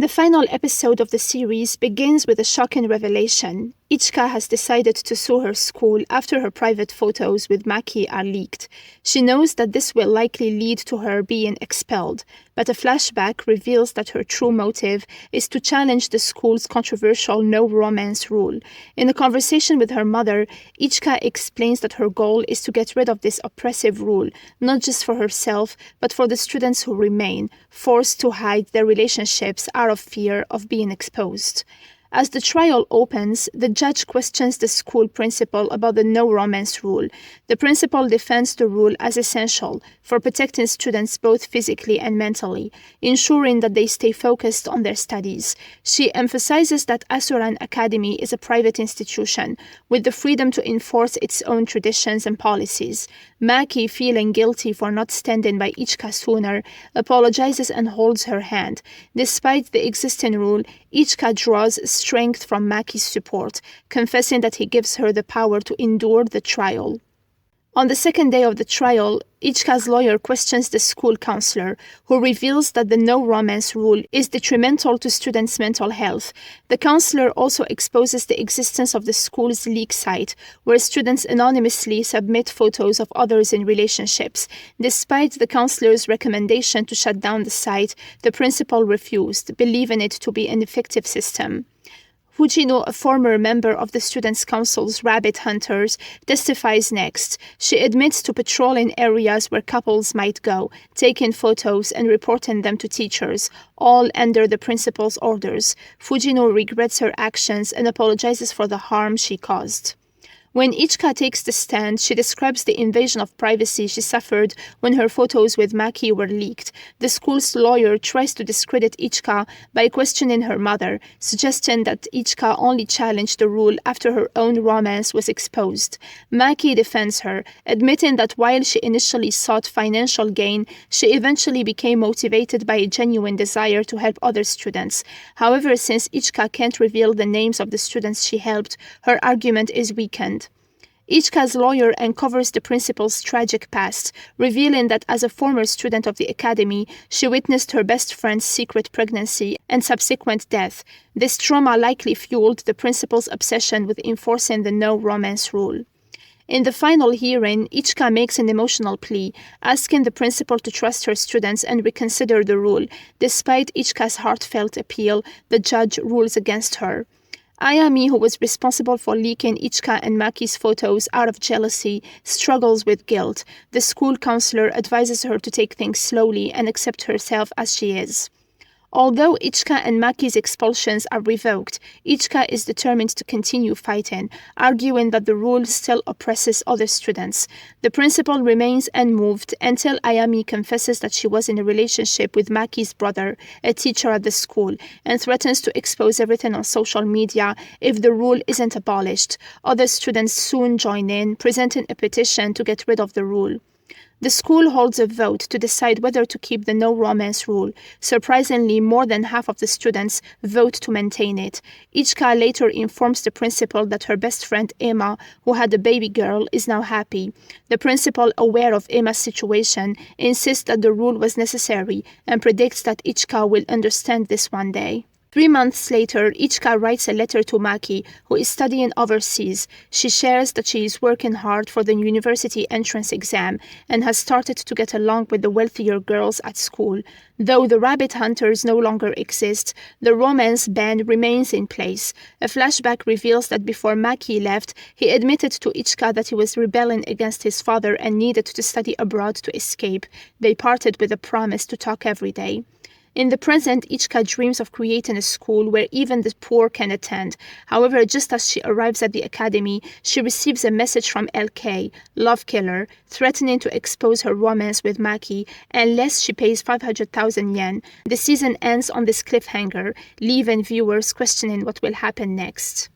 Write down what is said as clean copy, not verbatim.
The final episode of the series begins with a shocking revelation. Ichika has decided to sue her school after her private photos with Maki are leaked. She knows that this will likely lead to her being expelled, but a flashback reveals that her true motive is to challenge the school's controversial no romance rule. In a conversation with her mother, Ichika explains that her goal is to get rid of this oppressive rule, not just for herself, but for the students who remain, forced to hide their relationships out of fear of being exposed. As the trial opens, the judge questions the school principal about the no romance rule. The principal defends the rule as essential for protecting students both physically and mentally, ensuring that they stay focused on their studies. She emphasizes that Asuran Academy is a private institution with the freedom to enforce its own traditions and policies. Maki, feeling guilty for not standing by Ichika sooner, apologizes and holds her hand. Despite the existing rule, Ichika draws strength from Maki's support, confessing that he gives her the power to endure the trial. On the second day of the trial, Ichika's lawyer questions the school counselor, who reveals that the no romance rule is detrimental to students' mental health. The counselor also exposes the existence of the school's leak site, where students anonymously submit photos of others in relationships. Despite the counselor's recommendation to shut down the site, the principal refused, believing it to be an effective system. Fujino, a former member of the Students' Council's Rabbit Hunters, testifies next. She admits to patrolling areas where couples might go, taking photos and reporting them to teachers, all under the principal's orders. Fujino regrets her actions and apologizes for the harm she caused. When Ichika takes the stand, she describes the invasion of privacy she suffered when her photos with Maki were leaked. The school's lawyer tries to discredit Ichika by questioning her mother, suggesting that Ichika only challenged the rule after her own romance was exposed. Maki defends her, admitting that while she initially sought financial gain, she eventually became motivated by a genuine desire to help other students. However, since Ichika can't reveal the names of the students she helped, her argument is weakened. Ichika's lawyer uncovers the principal's tragic past, revealing that as a former student of the academy, she witnessed her best friend's secret pregnancy and subsequent death. This trauma likely fueled the principal's obsession with enforcing the no romance rule. In the final hearing, Ichika makes an emotional plea, asking the principal to trust her students and reconsider the rule. Despite Ichika's heartfelt appeal, the judge rules against her. Ayami, who was responsible for leaking Ichika and Maki's photos out of jealousy, struggles with guilt. The school counselor advises her to take things slowly and accept herself as she is. Although Ichika and Maki's expulsions are revoked, Ichika is determined to continue fighting, arguing that the rule still oppresses other students. The principal remains unmoved until Ayami confesses that she was in a relationship with Maki's brother, a teacher at the school, and threatens to expose everything on social media if the rule isn't abolished. Other students soon join in, presenting a petition to get rid of the rule. The school holds a vote to decide whether to keep the no romance rule. Surprisingly, more than half of the students vote to maintain it. Ichika later informs the principal that her best friend Emma, who had a baby girl, is now happy. The principal, aware of Emma's situation, insists that the rule was necessary and predicts that Ichika will understand this one day. 3 months later, Ichika writes a letter to Maki, who is studying overseas. She shares that she is working hard for the university entrance exam and has started to get along with the wealthier girls at school. Though the rabbit hunters no longer exist, the romance ban remains in place. A flashback reveals that before Maki left, he admitted to Ichika that he was rebelling against his father and needed to study abroad to escape. They parted with a promise to talk every day. In the present, Ichika dreams of creating a school where even the poor can attend. However, just as she arrives at the academy, she receives a message from LK, Love Killer, threatening to expose her romance with Maki unless she pays 500,000 yen. The season ends on this cliffhanger, leaving viewers questioning what will happen next.